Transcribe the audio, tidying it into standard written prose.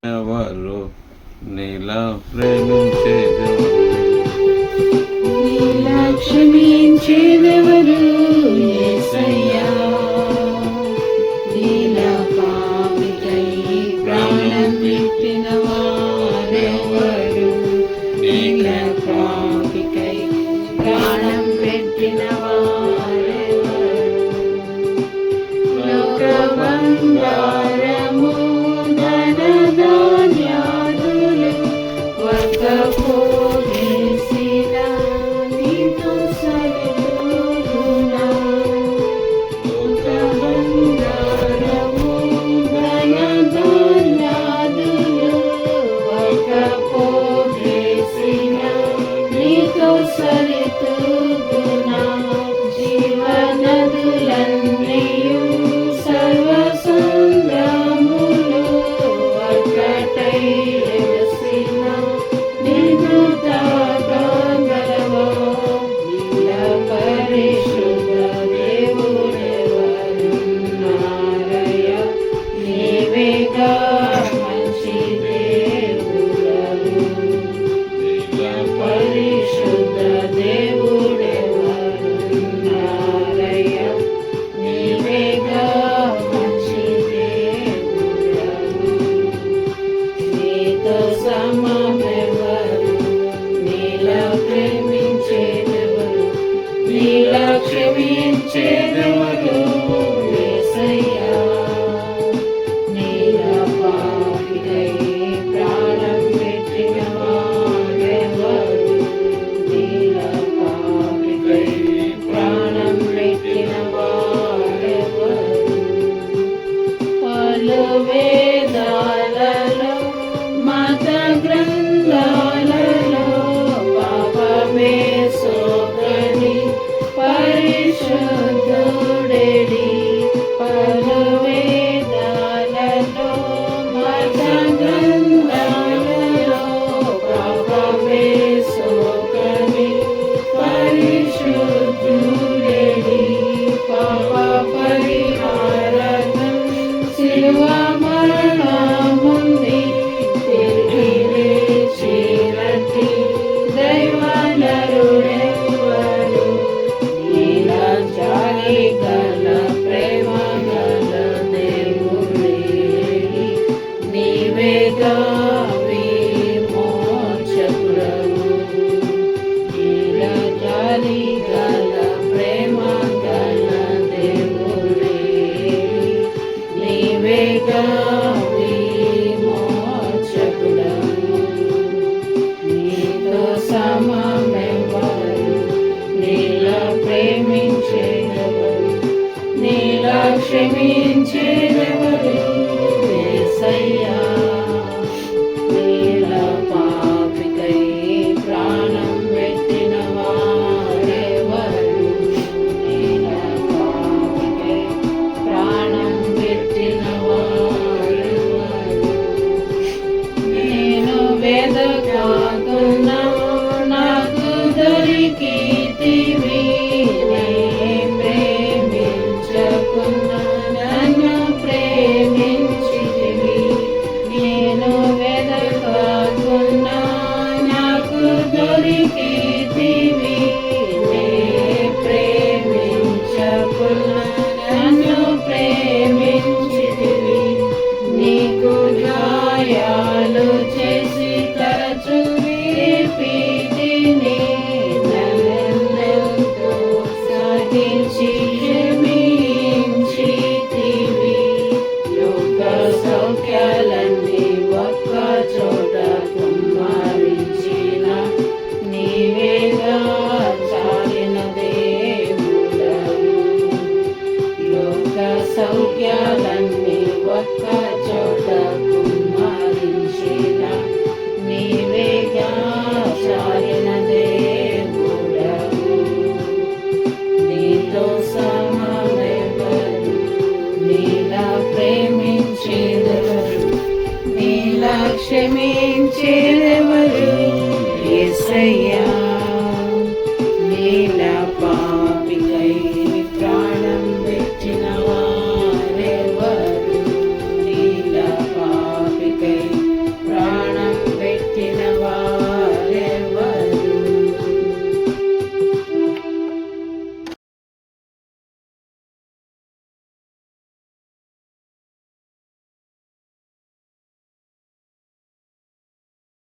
ఎవరు నీలా ప్రేమించేదెవరు, నీలా క్షమించేదెవరు యేసయ్యా, నీలా పాపికై ప్రాణం పెట్టిన వారెవరు, నీలా పాపికై ప్రాణం పెట్టిన వారెవరు. లోక బంగారము ధనధాన్యాదులు వక్కకు వేసిన నీతో సరితూగునా. లోక బంగారము ధనధాన్యాదులు వక్కకు వేసిన నీతో సరితూగునా. జీవనదులన్నీయు సర్వసంద్రములు ఒక్కటై ఎగసిన నిన్ను తాకగలవా. నీలా పరిశుద్ధ దేవుడెవరున్నారయ్యా, నీవేగా మంచి దేవుడవు. నీలా పరిశుద్ధ దేవుడెవరున్నారయ్యా, నీవేగా మంచి దేవుడవు. నీతో సమమెవరు, నీలా ప్రేమించేదెవరు, నీలా క్షమించేదెవరు యేసయ్యా, నీలా పాపికై ప్రాణం పెట్టిన వారెవరు, నీలా పాపికై ప్రాణం పెట్టిన వారెవరు. పలు వేదాలలో మత గ్రంథాలలో పాపమే సోకని పరిశుద్ధుడెడి. పలు వేదాలలో మత గ్రంథాలలో పాపమే సోకని పరిశుద్ధుడెడి. పాప పరిహారం శిలువ మరణముంది తిరిగి లేచినట్టి దైవనరుడెవరు. నీలా జాలి గల ప్రేమ గల దేవుడేడి, నీవేగా విమోచకుడవు. నీలా జాలి గల ప్రేమ గల దేవుడేడి, నీవేగా విమోచకుడవు. నీతో సమమెవరు, నీలా ప్రేమించేదెవరు, నీలా క్షమించేదెవరు యేసయ్యా, నీలా పాపికై ప్రాణం పెట్టిన వారెవరు, నీలా పాపికై ప్రాణం పెట్టిన వారెవరు. నేను వెదకకున్నా నాకు దొరికితివి, నే ప్రేమించకున్నా నన్ను ప్రేమించితివి. నేను వెదకకున్నా నాకు దొరికితివి, నే ప్రేమించకున్నా నన్ను ప్రేమించితివి. నీకు గాయాలు చేసి తరచు రేపితిని, నన్నెంతో సహించి క్షమించితివి. లోక సౌఖ్యాలన్నీ ఒక్క చోట కుమ్మరించిన నీవేగా చాలిన దేవుడవు. లోక సౌఖ్యాలన్నీ ఒక్క చోట కుమ్మరించిన నీవేగా చాలిన దేవుడవు. నీతో సమమెవరు, నీలా ప్రేమించేదెవరు, నీలా క్షమించేదెవరు యేసయ్యా.